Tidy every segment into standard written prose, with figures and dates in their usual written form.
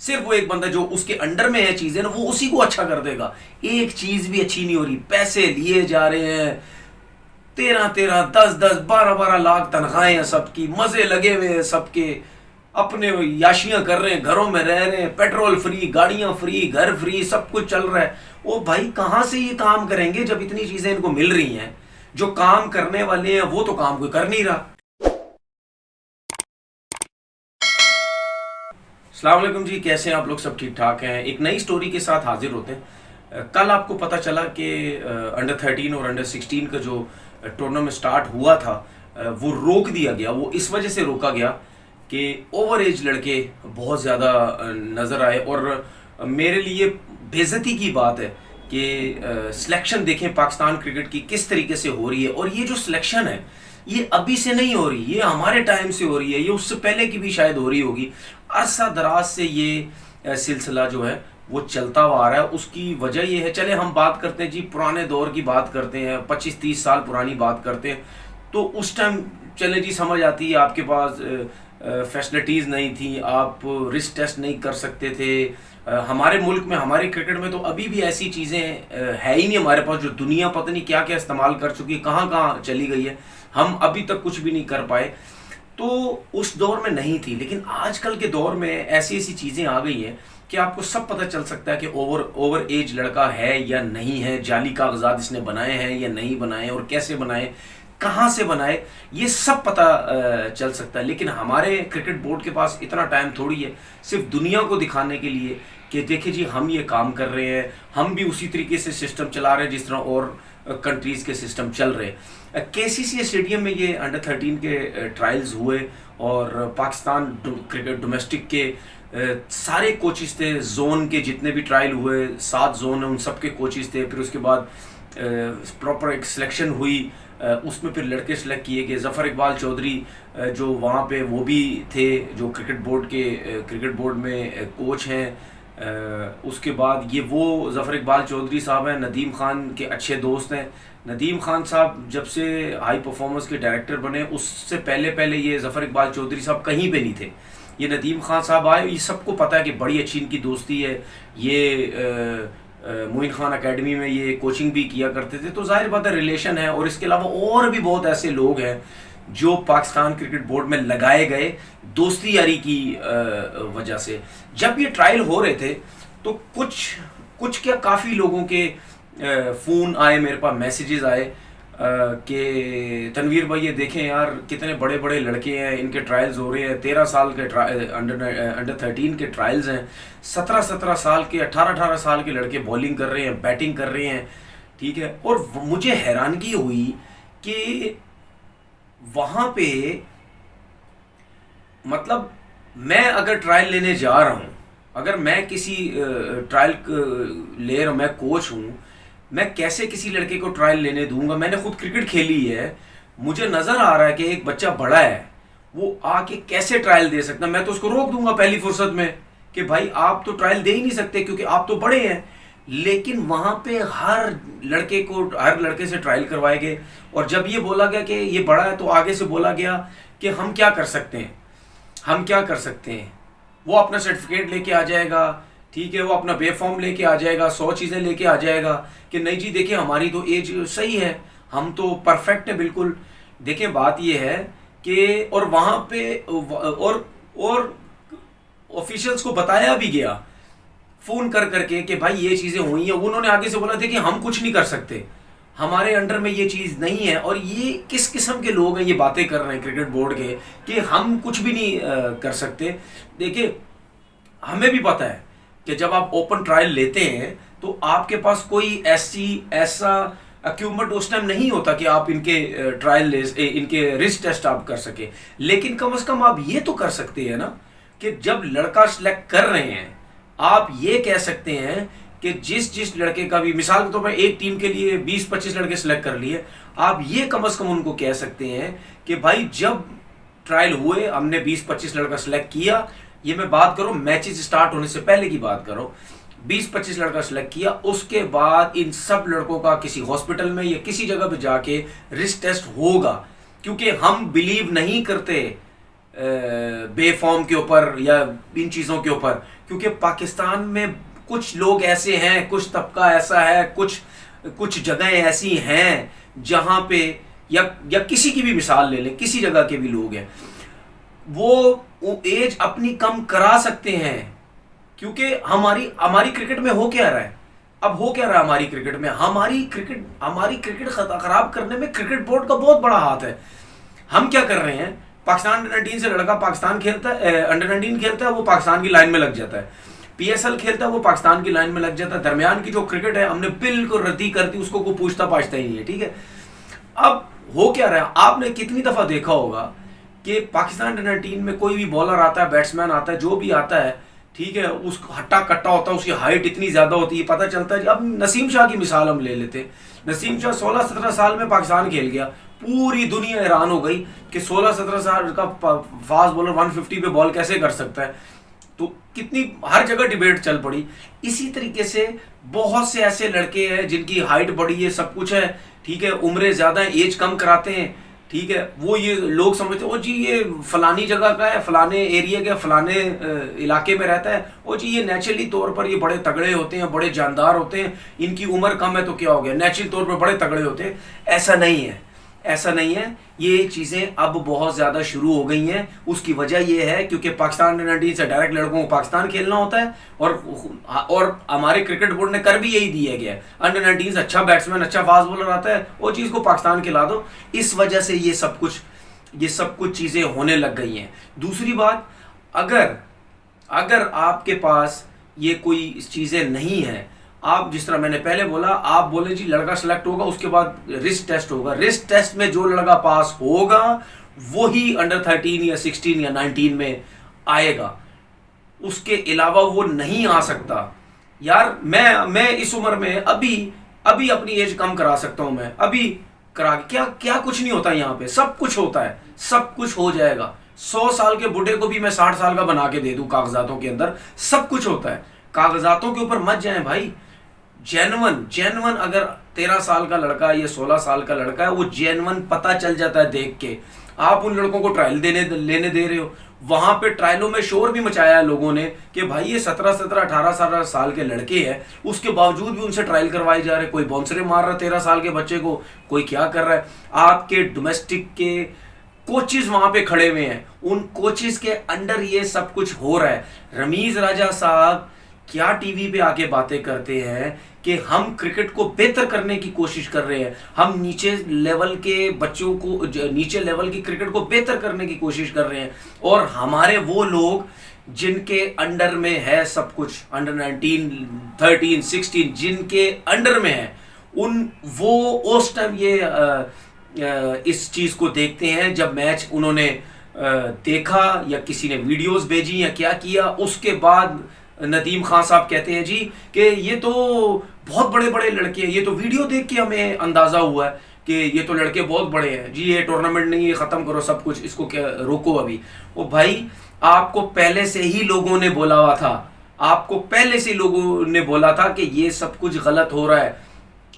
सिर्फ वो एक बंदा जो उसके अंडर में है चीजें ना, वो उसी को अच्छा कर देगा। एक चीज भी अच्छी नहीं हो रही, पैसे लिए जा रहे हैं, 13-13, 10-10, 12-12 लाख तनख्वाहें हैं सबकी, मजे लगे हुए हैं सबके, अपने याशियां कर रहे हैं, घरों में रह रहे हैं, पेट्रोल फ्री, गाड़ियां फ्री, घर फ्री, सब कुछ चल रहा है। वो भाई कहां से ये काम करेंगे जब इतनी चीजें इनको मिल रही हैं? जो काम करने वाले हैं वो तो काम कोई कर नहीं रहा। अस्सलाम वालेकुम जी, कैसे हैं आप लोग? सब ठीक ठाक हैं। एक नई स्टोरी के साथ हाजिर होते हैं। कल आपको पता चला कि अंडर 13 और अंडर 16 का जो टूर्नामेंट स्टार्ट हुआ था, वो रोक दिया गया। वो इस वजह से रोका गया कि ओवर एज लड़के बहुत ज़्यादा नज़र आए। और मेरे लिए बेइज्जती की बात है कि सिलेक्शन देखें पाकिस्तान क्रिकेट की किस तरीके से हो रही है। और ये जो सिलेक्शन है ये अभी से नहीं हो रही, ये हमारे टाइम से हो रही है, ये उससे पहले की भी शायद हो रही होगी। अरसा दराज से ये सिलसिला जो है वो चलता हुआ आ रहा है। उसकी वजह ये है, चले हम बात करते हैं जी, पुराने दौर की बात करते हैं, 25-30 साल पुरानी बात करते हैं। तो उस टाइम चले जी समझ आती है, आपके पास फैसिलिटीज़ नहीं थी, आप रिस्क टेस्ट नहीं कर सकते थे। हमारे मुल्क में, हमारे क्रिकेट में तो अभी भी ऐसी चीज़ें है ही नहीं हमारे पास, जो दुनिया पता नहीं क्या क्या इस्तेमाल कर चुकी है, कहाँ कहाँ चली गई है, हम अभी तक कुछ भी नहीं कर पाए। तो उस दौर में नहीं थी, लेकिन आजकल के दौर में ऐसी ऐसी चीज़ें आ गई हैं कि आपको सब पता चल सकता है कि ओवर एज लड़का है या नहीं है, जाली कागजात इसने बनाए हैं या नहीं बनाए, और कैसे बनाए, कहाँ से बनाए, ये सब पता चल सकता है। लेकिन हमारे क्रिकेट बोर्ड के पास इतना टाइम थोड़ी है सिर्फ दुनिया को दिखाने के लिए कि देखिए जी हम ये काम कर रहे हैं, हम भी उसी तरीके से सिस्टम चला रहे हैं जिस तरह और कंट्रीज़ के सिस्टम चल रहे हैं। केसीसी स्टेडियम में ये अंडर 13 के ट्रायल्स हुए, और पाकिस्तान क्रिकेट डोमेस्टिक के सारे कोचेस थे। जोन के जितने भी ट्रायल हुए, 7 जोन है, उन सब के कोचेस थे। फिर उसके बाद प्रॉपर एक सिलेक्शन हुई, उसमें फिर लड़के सेलेक्ट किए गए। ज़फ़र इकबाल चौधरी जो वहाँ पे वो भी थे, जो क्रिकेट बोर्ड में कोच हैं। उसके बाद ये वो ज़फ़र इकबाल चौधरी साहब हैं, नदीम ख़ान के अच्छे दोस्त हैं। नदीम ख़ान साहब जब से हाई परफॉर्मेंस के डायरेक्टर बने, उससे पहले पहले ये ज़फ़र इकबाल चौधरी साहब कहीं पे नहीं थे। ये नदीम ख़ान साहब आए, ये सबको पता है कि बड़ी अच्छी इनकी दोस्ती है। ये मोइन खान एकेडमी में ये कोचिंग भी किया करते थे, तो जाहिर बात है रिलेशन है। और इसके अलावा और भी बहुत ऐसे लोग हैं जो पाकिस्तान क्रिकेट बोर्ड में लगाए गए दोस्ती यारी की वजह से। जब ये ट्रायल हो रहे थे तो कुछ क्या काफ़ी लोगों के फ़ोन आए, मेरे पास मैसेजेस आए कि तनवीर भाई ये देखें यार, कितने बड़े बड़े लड़के हैं, इनके ट्रायल्स हो रहे हैं। 13 साल के अंडर 13 के ट्रायल्स हैं, 17-17 साल के, 18-18 साल के लड़के बॉलिंग कर रहे हैं, बैटिंग कर रहे हैं, ठीक है। और मुझे हैरानगी हुई कि वहाँ पे, मतलब मैं अगर ट्रायल लेने जा रहा हूँ, अगर मैं किसी ट्रायल ले रहा हूँ, मैं कोच हूँ, मैं कैसे किसी लड़के को ट्रायल लेने दूंगा? मैंने खुद क्रिकेट खेली है, मुझे नज़र आ रहा है कि एक बच्चा बड़ा है, वो आके कैसे ट्रायल दे सकता? मैं तो उसको रोक दूंगा पहली फुर्सत में कि भाई आप तो ट्रायल दे ही नहीं सकते क्योंकि आप तो बड़े हैं। लेकिन वहाँ पे हर लड़के से ट्रायल करवाए गए, और जब ये बोला गया कि ये बड़ा है तो आगे से बोला गया कि हम क्या कर सकते हैं, हम क्या कर सकते हैं। वो अपना सर्टिफिकेट लेके आ जाएगा, ठीक है, वो अपना बे फॉर्म लेके आ जाएगा, 100 चीज़ें लेके आ जाएगा कि नहीं जी देखिए हमारी तो एज सही है, हम तो परफेक्ट है बिल्कुल। देखिए बात ये है कि, और वहाँ पे और ऑफिशियल्स को बताया भी गया फ़ोन कर करके कि भाई ये चीज़ें हुई हैं। उन्होंने आगे से बोला था कि हम कुछ नहीं कर सकते, हमारे अंडर में ये चीज़ नहीं है। और ये किस किस्म के लोग हैं ये बातें कर रहे हैं क्रिकेट बोर्ड के कि हम कुछ भी नहीं कर सकते। देखिए हमें भी पता है कि जब आप ओपन ट्रायल लेते हैं तो आपके पास कोई ऐसा इक्विपमेंट उस टाइम नहीं होता कि आप इनके इनके रिस्क टेस्ट आप कर सके। लेकिन कम से कम आप ये तो कर सकते हैं ना कि जब लड़का सिलेक्ट कर रहे हैं, आप ये कह सकते हैं कि जिस लड़के का भी, मिसाल के तौर पर एक टीम के लिए 20-25 लड़के सिलेक्ट कर लिए, आप ये कम से कम उनको कह सकते हैं कि भाई जब ट्रायल हुए, हमने 20-25 लड़का सिलेक्ट किया, ये मैं बात करूं मैचेस स्टार्ट होने से पहले की बात करो, 20-25 लड़का सिलेक्ट किया, उसके बाद इन सब लड़कों का किसी हॉस्पिटल में या किसी जगह पे जाके रिस्क टेस्ट होगा। क्योंकि हम बिलीव नहीं करते बेफॉर्म के ऊपर या इन चीज़ों के ऊपर, क्योंकि पाकिस्तान में कुछ लोग ऐसे हैं, कुछ तबका ऐसा है, कुछ कुछ जगहें ऐसी हैं जहाँ पे या किसी की भी मिसाल ले लें, किसी जगह के भी लोग हैं, वो एज अपनी कम करा सकते हैं, क्योंकि हमारी हमारी क्रिकेट में हो क्या रहा है, अब हो क्या रहा है हमारी क्रिकेट में, हमारी क्रिकेट खराब करने में क्रिकेट बोर्ड का बहुत बड़ा हाथ है। हम क्या कर रहे हैं, पाकिस्तान अंडर 19 से लड़का पाकिस्तान खेलता है, अंडर 19 खेलता है, वो पाकिस्तान की लाइन में लग जाता है, पीएसएल खेलता है, वो पाकिस्तान की लाइन में लग जाता है। दरमियान की जो क्रिकेट है हमने बिल्कुल रद्दी कर दी, उसको कोई पूछता पाछता ही नहीं है, ठीक है। अब हो क्या रहा है, आपने कितनी दफा देखा होगा कि पाकिस्तान अंडर 19 में कोई भी बॉलर आता है, बैट्समैन आता है, जो भी आता है, ठीक है, उसको हट्टा कट्टा होता है, उसकी हाइट इतनी ज्यादा होती है, पता चलता है। अब नसीम शाह की मिसाल हम ले लेते, नसीम शाह 16-17 साल में पाकिस्तान खेल गया, पूरी दुनिया हैरान हो गई कि 16-17 साल का फास्ट बॉलर 150 पे बॉल कैसे कर सकता है, तो कितनी हर जगह डिबेट चल पड़ी। इसी तरीके से बहुत से ऐसे लड़के हैं जिनकी हाइट बड़ी है, सब कुछ है, ठीक है, उम्रें ज्यादा है, एज कम कराते हैं, ठीक है, वो ये लोग समझते हैं ओ जी ये फलानी जगह का है, फलाने एरिया के फलाने इलाके में रहता है, ओ जी ये नेचुरली तौर पर ये बड़े तगड़े होते हैं, बड़े जानदार होते हैं, इनकी उम्र कम है तो क्या हो गया, नेचुरली तौर पर बड़े तगड़े होते हैं। ऐसा नहीं है, ऐसा नहीं है। ये चीज़ें अब बहुत ज़्यादा शुरू हो गई हैं। उसकी वजह यह है क्योंकि पाकिस्तान अंडर 19 से डायरेक्ट लड़कों को पाकिस्तान खेलना होता है, और हमारे क्रिकेट बोर्ड ने कर भी यही दिया गया है, अंडर 19 से अच्छा बैट्समैन, अच्छा फास्ट बॉलर आता है, वो चीज़ को पाकिस्तान खिला दो। इस वजह से ये सब कुछ चीज़ें होने लग गई हैं। दूसरी बात, अगर आपके पास ये कोई चीज़ें नहीं हैं, आप जिस तरह मैंने पहले बोला, आप बोले जी लड़का सिलेक्ट होगा, उसके बाद रिस्क टेस्ट होगा, रिस्क टेस्ट में जो लड़का पास होगा वही अंडर 13 या 16 या 19 में आएगा, उसके अलावा वो नहीं आ सकता। यार मैं इस उम्र में अभी अपनी एज कम करा सकता हूं, मैं अभी करा, क्या कुछ नहीं होता यहाँ पे, सब कुछ होता है, सब कुछ हो जाएगा। 100 साल के बुढ़े को भी मैं 60 साल का बना के दे दूं, कागजातों के अंदर सब कुछ होता है। कागजातों के ऊपर मत जाएं भाई, जेन्युइन अगर 13 साल का लड़का या 16 साल का लड़का है, वो जेन्युइन पता चल जाता है देख के। आप उन लड़कों को ट्रायल लेने दे रहे हो, वहां पे ट्रायलों में शोर भी मचाया है लोगों ने कि भाई ये 17-18 साल के लड़के हैं, उसके बावजूद भी उनसे ट्रायल करवाए जा रहे, कोई बाउंसरे मार रहा है 13 साल के बच्चे को, कोई क्या कर रहा है। आपके डोमेस्टिक के कोचेस वहां पे खड़े हुए हैं, उन कोचेस के अंडर ये सब कुछ हो रहा है। रमीज राजा साहब क्या टीवी पे आके बातें करते हैं कि हम क्रिकेट को बेहतर करने की कोशिश कर रहे हैं, हम नीचे लेवल के बच्चों को, नीचे लेवल की क्रिकेट को बेहतर करने की कोशिश कर रहे हैं, और हमारे वो लोग जिनके अंडर में है सब कुछ, अंडर 19, 13, 16 जिनके अंडर में है, वो उस टाइम ये इस चीज को देखते हैं। जब मैच उन्होंने देखा या किसी ने वीडियोस भेजी या क्या किया, उसके बाद नदीम खान साहब कहते हैं जी कि ये तो बहुत बड़े बड़े लड़के हैं, ये तो वीडियो देख के हमें अंदाजा हुआ है कि ये तो लड़के बहुत बड़े हैं जी, ये टूर्नामेंट नहीं, ये खत्म करो सब कुछ, इसको क्या रोको अभी। वो भाई आपको पहले से ही लोगों ने बोला हुआ था, आपको पहले से लोगों ने बोला था कि ये सब कुछ गलत हो रहा है,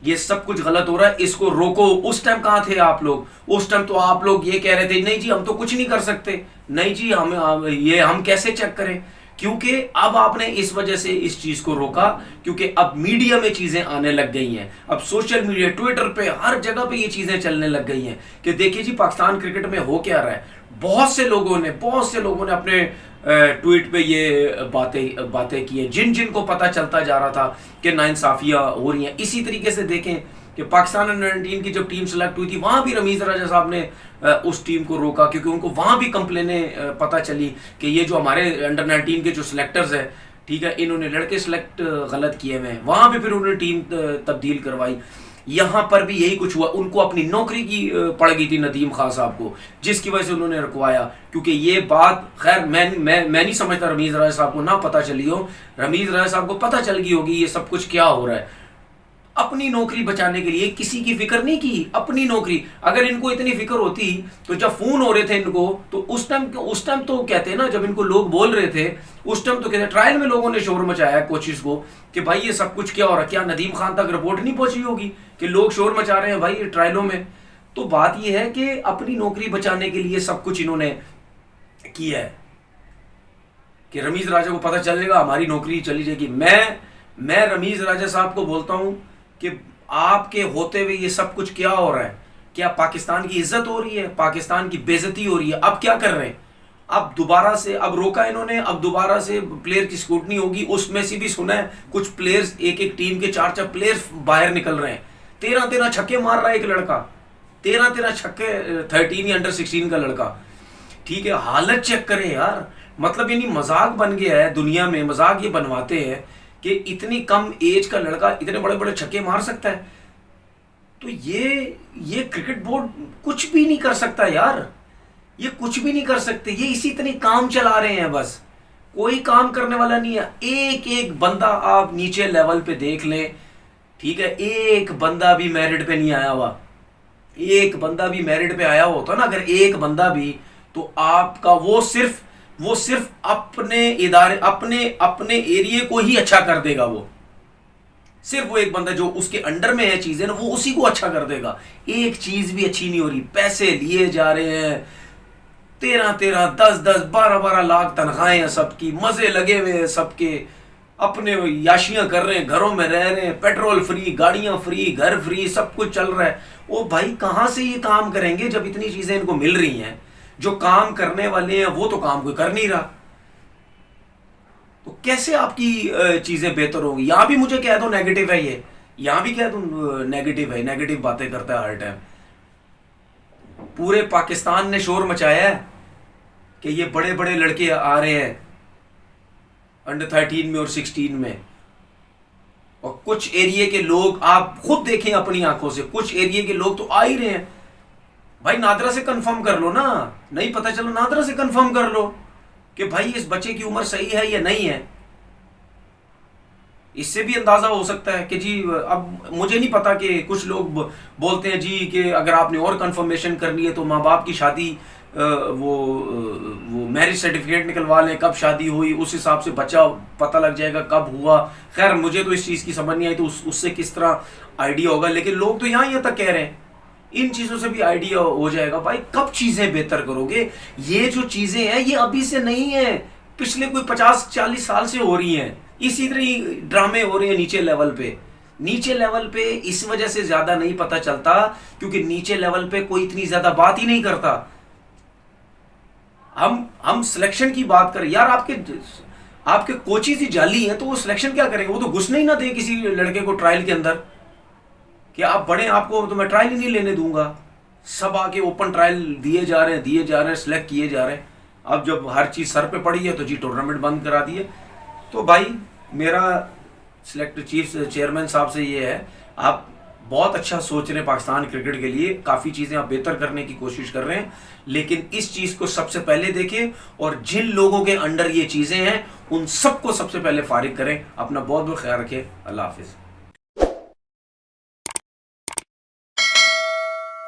ये सब कुछ गलत हो रहा है, इसको रोको। उस टाइम कहाँ थे आप लोग? उस टाइम तो आप लोग ये कह रहे थे नहीं जी हम तो कुछ नहीं कर सकते, नहीं जी हम कैसे चेक करें, क्योंकि अब आपने इस वजह से इस चीज को रोका क्योंकि अब मीडिया में चीजें आने लग गई हैं, अब सोशल मीडिया, ट्विटर पे, हर जगह पे ये चीजें चलने लग गई हैं कि देखिए जी पाकिस्तान क्रिकेट में हो क्या रहा है। बहुत से लोगों ने अपने ट्वीट पे ये बातें की हैं, जिन को पता चलता जा रहा था कि नाइंसाफियां हो रही हैं। इसी तरीके से देखें कि पाकिस्तान अंडर 19 की जब टीम सेलेक्ट हुई थी, वहां भी रमीज राजा साहब ने उस टीम को रोका क्योंकि उनको वहां भी कंप्लेनें पता चली कि ये जो हमारे अंडर 19 के जो सिलेक्टर्स है, ठीक है, इन्होंने लड़के सिलेक्ट गलत किए हुए हैं। वहां भी फिर उन्होंने टीम तब्दील करवाई। यहां पर भी यही कुछ हुआ, उनको अपनी नौकरी की पड़ गई थी नदीम खान साहब को, जिसकी वजह से उन्होंने रुकवाया। क्योंकि ये बात खैर मैं नहीं समझता रमीज राजा साहब को ना पता चली हो, रमीज राजा साहब को पता चल गई होगी ये सब कुछ क्या हो रहा है। अपनी नौकरी बचाने के लिए किसी की फिक्र नहीं की, अपनी नौकरी। अगर इनको इतनी फिक्र होती तो जब फोन हो रहे थे इनको, तो उस टाइम तो कहते हैं ना, जब इनको लोग बोल रहे थे उस टाइम तो कहते, ट्रायल में लोगों ने शोर मचाया कोचिज को कि भाई ये सब कुछ क्या हो रहा है। क्या नदीम खान तक रिपोर्ट नहीं पहुंची होगी कि लोग शोर मचा रहे हैं भाई ट्रायलों में? तो बात यह है कि अपनी नौकरी बचाने के लिए सब कुछ इन्होंने किया है कि रमीज राजा को पता चलेगा हमारी नौकरी चली जाएगी। मैं रमीज राजा साहब को बोलता हूं कि आपके होते हुए ये सब कुछ क्या हो रहा है? क्या पाकिस्तान की इज्जत हो रही है? पाकिस्तान की बेइज्जती हो रही है? अब क्या कर रहे हैं? अब दोबारा से, अब रोका इन्होंने, अब दोबारा से प्लेयर की स्क्रूटनी होगी। उसमें से भी सुना है कुछ प्लेयर्स, एक एक टीम के 4-4 प्लेयर्स बाहर निकल रहे हैं। 13-13 छक्के मार रहा है एक लड़का, 13-13 छक्के, 13 या अंडर-16 का लड़का। ठीक है, हालत चेक करें यार। मतलब यानी मजाक बन गया है दुनिया में, मजाक ये बनवाते हैं कि इतनी कम एज का लड़का इतने बड़े बड़े छक्के मार सकता है। तो ये क्रिकेट बोर्ड कुछ भी नहीं कर सकता यार, ये कुछ भी नहीं कर सकते। ये इसी तरह काम चला रहे हैं, बस कोई काम करने वाला नहीं है। एक एक बंदा आप नीचे लेवल पे देख लें, ठीक है, एक बंदा भी मेरिट पे नहीं आया हुआ। एक बंदा भी मेरिट पे आया हुआ होता ना, अगर एक बंदा भी, तो आपका वो सिर्फ अपने इदारे, अपने एरिया को ही अच्छा कर देगा। वो सिर्फ वो एक बंदा जो उसके अंडर में है चीजें ना, वो उसी को अच्छा कर देगा। एक चीज भी अच्छी नहीं हो रही। पैसे लिए जा रहे हैं, 13-13, 10-10, 12-12 लाख तनख्वाहें हैं सबकी, मजे लगे हुए हैं सबके, अपने याशियां कर रहे हैं, घरों में रह रहे हैं, पेट्रोल फ्री, गाड़ियां फ्री, घर फ्री, सब कुछ चल रहा है। ओ भाई, कहां से ये काम करेंगे जब इतनी चीजें इनको मिल रही हैं? जो काम करने वाले हैं वो तो काम कोई कर नहीं रहा, तो कैसे आपकी चीजें बेहतर होंगी? यहां भी मुझे कह दो नेगेटिव है ये, यहां भी कह दो नेगेटिव है, नेगेटिव बातें करता है हर टाइम। पूरे पाकिस्तान ने शोर मचाया है कि ये बड़े बड़े लड़के आ रहे हैं अंडर 13 में और 16 में, और कुछ एरिया के लोग, आप खुद देखें अपनी आंखों से, कुछ एरिया के लोग तो आ ही रहे हैं। भाई नादरा से कंफर्म कर लो ना, नहीं पता चलो नादरा से कंफर्म कर लो कि भाई इस बच्चे की उम्र सही है या नहीं है। इससे भी अंदाजा हो सकता है कि जी, अब मुझे नहीं पता कि कुछ लोग बोलते हैं जी कि अगर आपने और कंफर्मेशन करनी है तो माँ बाप की शादी, वो मैरिज सर्टिफिकेट निकलवा लें, कब शादी हुई उस हिसाब से बच्चा पता लग जाएगा कब हुआ। खैर मुझे तो इस चीज़ की समझ नहीं आई, तो उससे किस तरह आइडिया होगा, लेकिन लोग तो यहाँ तक कह रहे हैं इन चीज़ों से भी आइडिया हो जाएगा। भाई कब चीज़ें बेहतर करोगे? ये जो चीज़ें हैं ये अभी से नहीं है, पिछले कोई 50-40 साल से हो रही हैं। इसी तरह ड्रामे हो रहे हैं नीचे लेवल पे। नीचे लेवल पे इस वजह से ज्यादा नहीं पता चलता क्योंकि नीचे लेवल पे कोई इतनी ज्यादा बात ही नहीं करता। हम सिलेक्शन की बात करें यार, आपके कोचेज ही जाली हैं, तो वो सिलेक्शन क्या करेंगे? वो तो घुसने ही ना दे किसी लड़के को ट्रायल के अंदर कि आप बड़े, आपको तो मैं ट्रायल ही नहीं लेने दूंगा। सब आके ओपन ट्रायल दिए जा रहे हैं, सिलेक्ट किए जा रहे हैं। अब जब हर चीज सर पे पड़ी है तो जी टूर्नामेंट बंद करा दिए। तो भाई मेरा सिलेक्ट चीफ चेयरमैन साहब से ये है, आप बहुत अच्छा सोच रहे हैं पाकिस्तान क्रिकेट के लिए, काफ़ी चीज़ें आप बेहतर करने की कोशिश कर रहे हैं, लेकिन इस चीज़ को सबसे पहले देखें और जिन लोगों के अंडर ये चीज़ें हैं उन सबको सबसे पहले फारिग करें। अपना बहुत बहुत ख्याल रखें। अल्लाह हाफिज़।